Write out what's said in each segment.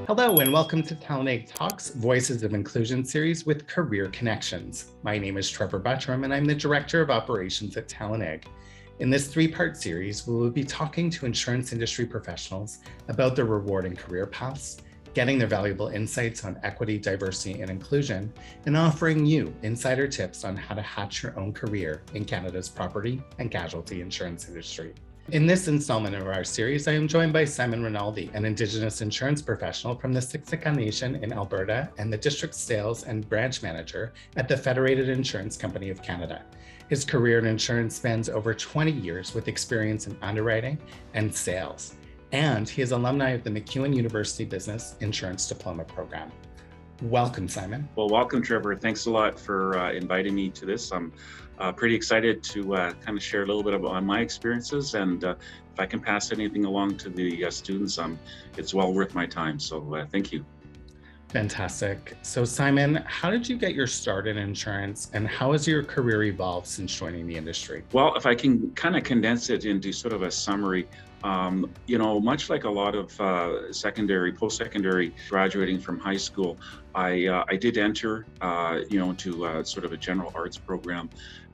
Hello and welcome to TalentEgg Talks, Voices of Inclusion series with Career Connections. My name is Trevor Buttram and I'm the Director of Operations at TalentEgg. In this three-part series, we will be talking to insurance industry professionals about their rewarding career paths, getting their valuable insights on equity, diversity, and inclusion, and offering you insider tips on how to hatch your own career in Canada's property and casualty insurance industry. In this installment of our series, I am joined by Simon Rinaldi, an Indigenous insurance professional from the Siksika Nation in Alberta and the District Sales and Branch Manager at the Federated Insurance Company of Canada. His career in insurance spans over 20 years with experience in underwriting and sales. And he is alumni of the MacEwan University Business Insurance Diploma program. Welcome, Simon. Well, welcome, Trevor. Thanks a lot for inviting me to this. I'm pretty excited to kind of share a little bit about my experiences, and if I can pass anything along to the students, it's well worth my time. So thank you. Fantastic. So Simon, how did you get your start in insurance and how has your career evolved since joining the industry? Well, if I can kind of condense it into sort of a summary, much like a lot of post-secondary graduating from high school, I did enter, to sort of a general arts program.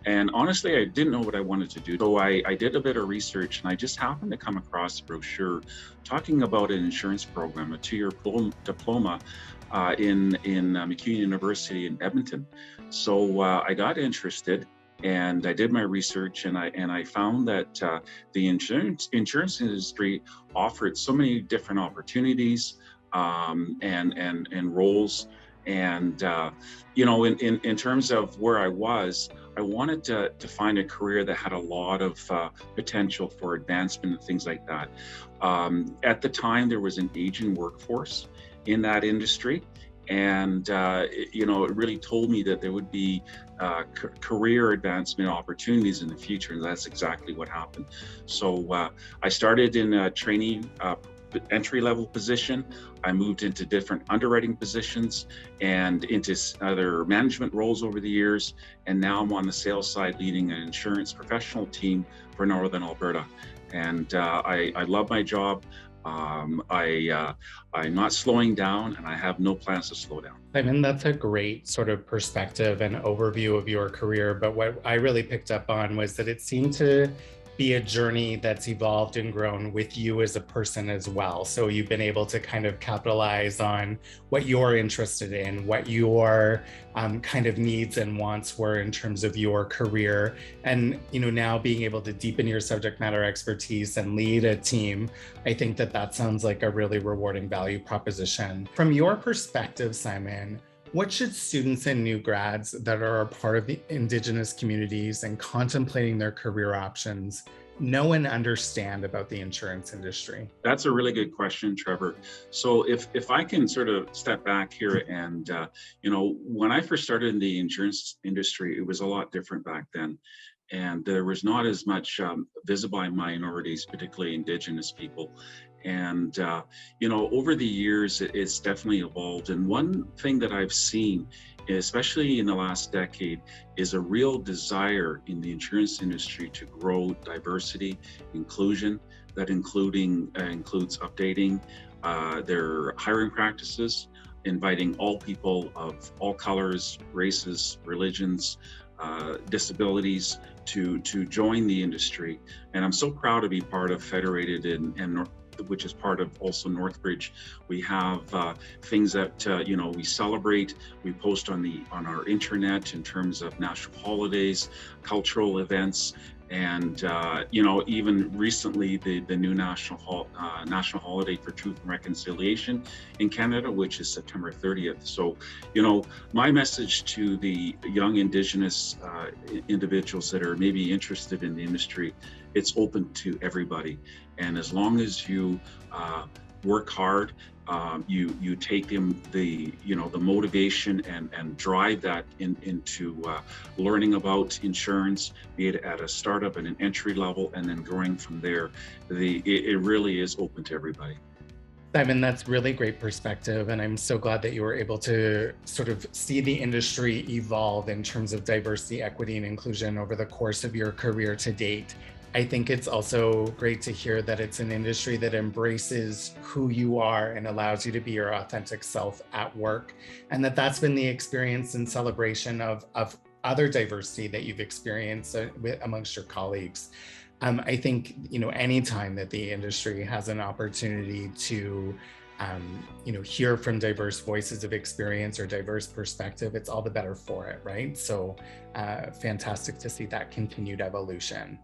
And honestly, I didn't know what I wanted to do. So I did a bit of research and I just happened to come across a brochure talking about an insurance program, a 2-year diploma in MacEwan University in Edmonton. So I got interested and I did my research and I found that the insurance industry offered so many different opportunities and roles. And in terms of where I was, I wanted to find a career that had a lot of potential for advancement and things like that. At the time, there was an aging workforce in that industry. And, it really told me that there would be career advancement opportunities in the future. And that's exactly what happened. So I started in a trainee entry-level position. I moved into different underwriting positions and into other management roles over the years. And now I'm on the sales side leading an insurance professional team for Northern Alberta. And I love my job. I'm not slowing down and I have no plans to slow down. I mean, that's a great sort of perspective and overview of your career. But what I really picked up on was that it seemed to be a journey that's evolved and grown with you as a person as well. So you've been able to kind of capitalize on what you're interested in, what your kind of needs and wants were in terms of your career. And, now being able to deepen your subject matter expertise and lead a team, I think that sounds like a really rewarding value proposition. From your perspective, Simon, what should students and new grads that are a part of the Indigenous communities and contemplating their career options know and understand about the insurance industry? That's a really good question, Trevor. So if I can sort of step back here and, when I first started in the insurance industry, it was a lot different back then. And there was not as much visible minorities, particularly Indigenous people. And, over the years, it's definitely evolved. And one thing that I've seen, especially in the last decade, is a real desire in the insurance industry to grow diversity, inclusion, that includes updating their hiring practices, inviting all people of all colors, races, religions, disabilities to join the industry. And I'm so proud to be part of Federated and which is part of also Northbridge. We have things that we celebrate. We post on our internet in terms of national holidays, cultural events, and even recently the new national holiday for Truth and Reconciliation in Canada, which is September 30th. So my message to the young Indigenous individuals that are maybe interested in the industry, it's open to everybody. And as long as you work hard, you take them the motivation and drive that into learning about insurance, be it at a startup and an entry level, and then growing from there. It really is open to everybody. Simon, that's really great perspective. And I'm so glad that you were able to sort of see the industry evolve in terms of diversity, equity, and inclusion over the course of your career to date. I think it's also great to hear that it's an industry that embraces who you are and allows you to be your authentic self at work. And that's been the experience and celebration of other diversity that you've experienced amongst your colleagues. I think, anytime that the industry has an opportunity to hear from diverse voices of experience or diverse perspective, it's all the better for it, right? So fantastic to see that continued evolution.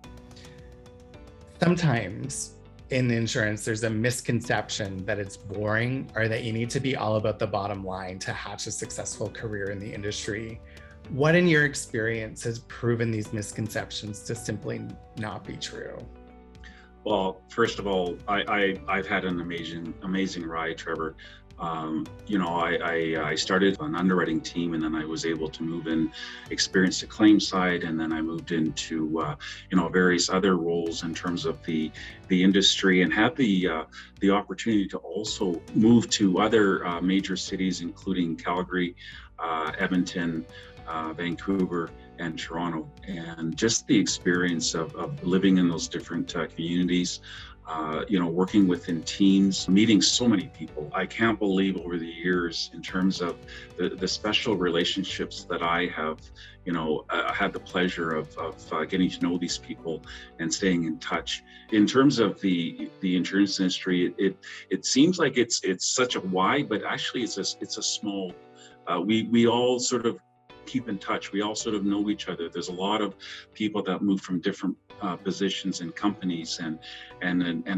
Sometimes in insurance, there's a misconception that it's boring or that you need to be all about the bottom line to hatch a successful career in the industry. What in your experience has proven these misconceptions to simply not be true? Well, first of all, I've had an amazing ride, Trevor. I started on underwriting team, and then I was able to move in, experience the claim side, and then I moved into various other roles in terms of the industry, and had the opportunity to also move to other major cities, including Calgary, Edmonton, Vancouver, and Toronto, and just the experience of living in those different communities, working within teams, meeting so many people. I can't believe over the years, in terms of the special relationships that I have, had the pleasure of getting to know these people and staying in touch. In terms of the insurance industry, it seems like it's such a wide, but actually it's a small. We all sort of keep in touch. We all sort of know each other. There's a lot of people that move from different positions in companies, and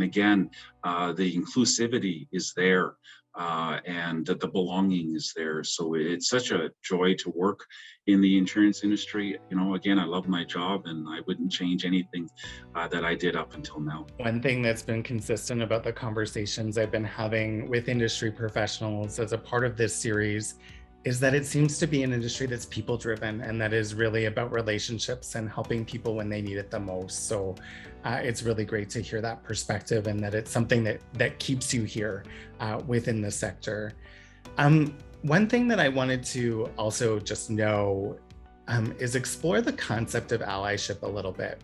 again, the inclusivity is there, and that the belonging is there. So it's such a joy to work in the insurance industry. Again, I love my job, and I wouldn't change anything that I did up until now. One thing that's been consistent about the conversations I've been having with industry professionals as a part of this series is that it seems to be an industry that's people driven, and that is really about relationships and helping people when they need it the most. So it's really great to hear that perspective, and that it's something that keeps you here within the sector. One thing that I wanted to also just know is explore the concept of allyship a little bit.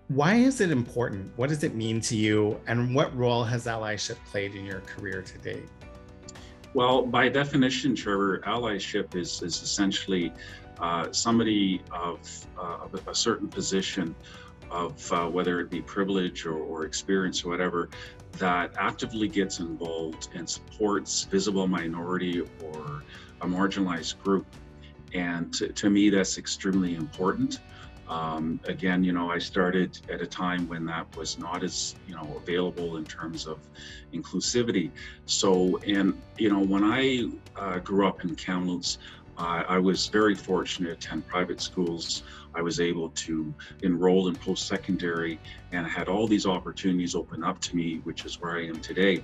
Why is it important? What does it mean to you? And what role has allyship played in your career to date? Well, by definition, Trevor, allyship is essentially somebody of a certain position, of whether it be privilege or experience or whatever, that actively gets involved and supports visible minority or a marginalized group. And to me, that's extremely important. Again, I started at a time when that was not as, available in terms of inclusivity. So, and, when I grew up in Kamloops, I was very fortunate to attend private schools. I was able to enroll in post-secondary, and I had all these opportunities open up to me, which is where I am today.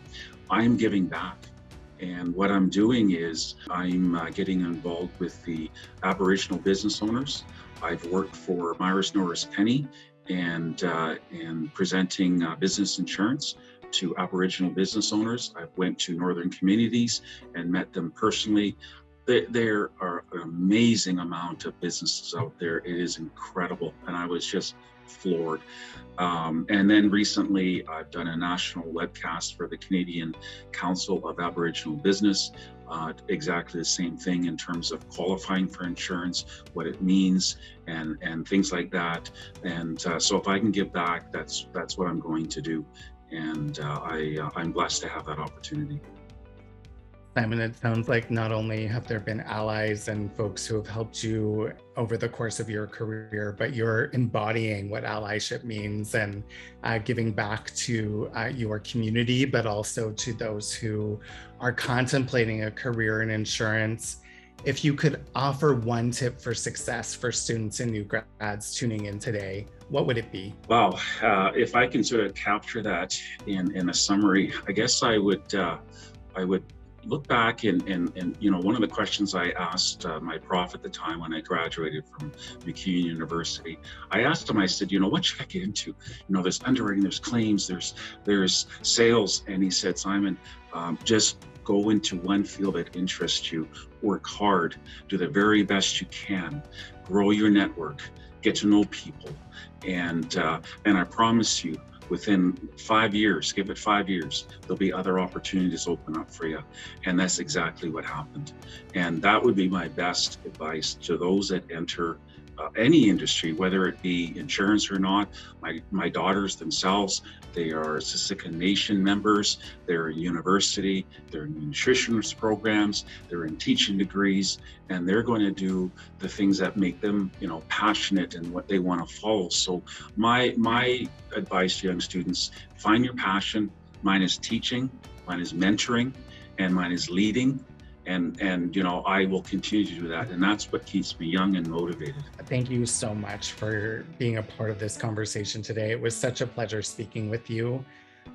I am giving back. And what I'm doing is I'm getting involved with the Aboriginal business owners. I've worked for Myris Norris Penny and presenting business insurance to Aboriginal business owners. I went to northern communities and met them personally. There are an amazing amount of businesses out there. It is incredible. And I was just floored. And then recently, I've done a national webcast for the Canadian Council of Aboriginal Business. Exactly the same thing in terms of qualifying for insurance, what it means, and things like that. And so if I can give back, that's what I'm going to do. And I'm blessed to have that opportunity. Simon, it sounds like not only have there been allies and folks who have helped you over the course of your career, but you're embodying what allyship means and giving back to your community, but also to those who are contemplating a career in insurance. If you could offer one tip for success for students and new grads tuning in today, what would it be? Wow, if I can sort of capture that in a summary, I guess I would look back and one of the questions I asked my prof at the time when I graduated from MacEwan University, I asked him, I said, what should I get into? There's underwriting, there's claims, there's sales. And he said, Simon, just go into one field that interests you, work hard, do the very best you can, grow your network, get to know people, and I promise you, within 5 years, give it 5 years, there'll be other opportunities open up for you. And that's exactly what happened. And that would be my best advice to those that enter any industry, whether it be insurance or not. My daughters themselves, they are Siksika Nation members, they're in university, they're in nutritionist programs, they're in teaching degrees, and they're going to do the things that make them, passionate and what they want to follow. So my advice to young students, find your passion. Mine is teaching, mine is mentoring, and mine is leading. And I will continue to do that. And that's what keeps me young and motivated. Thank you so much for being a part of this conversation today. It was such a pleasure speaking with you.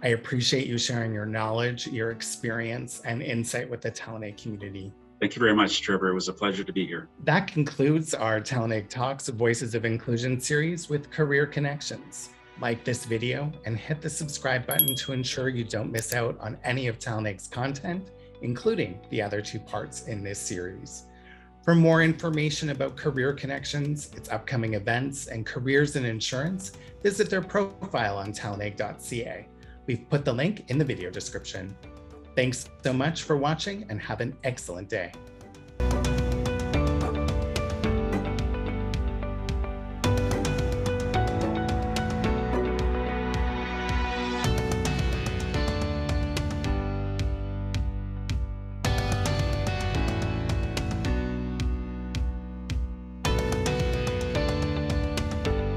I appreciate you sharing your knowledge, your experience, and insight with the TalentEgg community. Thank you very much, Trevor. It was a pleasure to be here. That concludes our TalentEgg Talks Voices of Inclusion series with Career Connections. Like this video and hit the subscribe button to ensure you don't miss out on any of TalentEgg's content, including the other 2 parts in this series. For more information about Career Connections, its upcoming events, and careers in insurance, visit their profile on talentegg.ca. We've put the link in the video description. Thanks so much for watching and have an excellent day.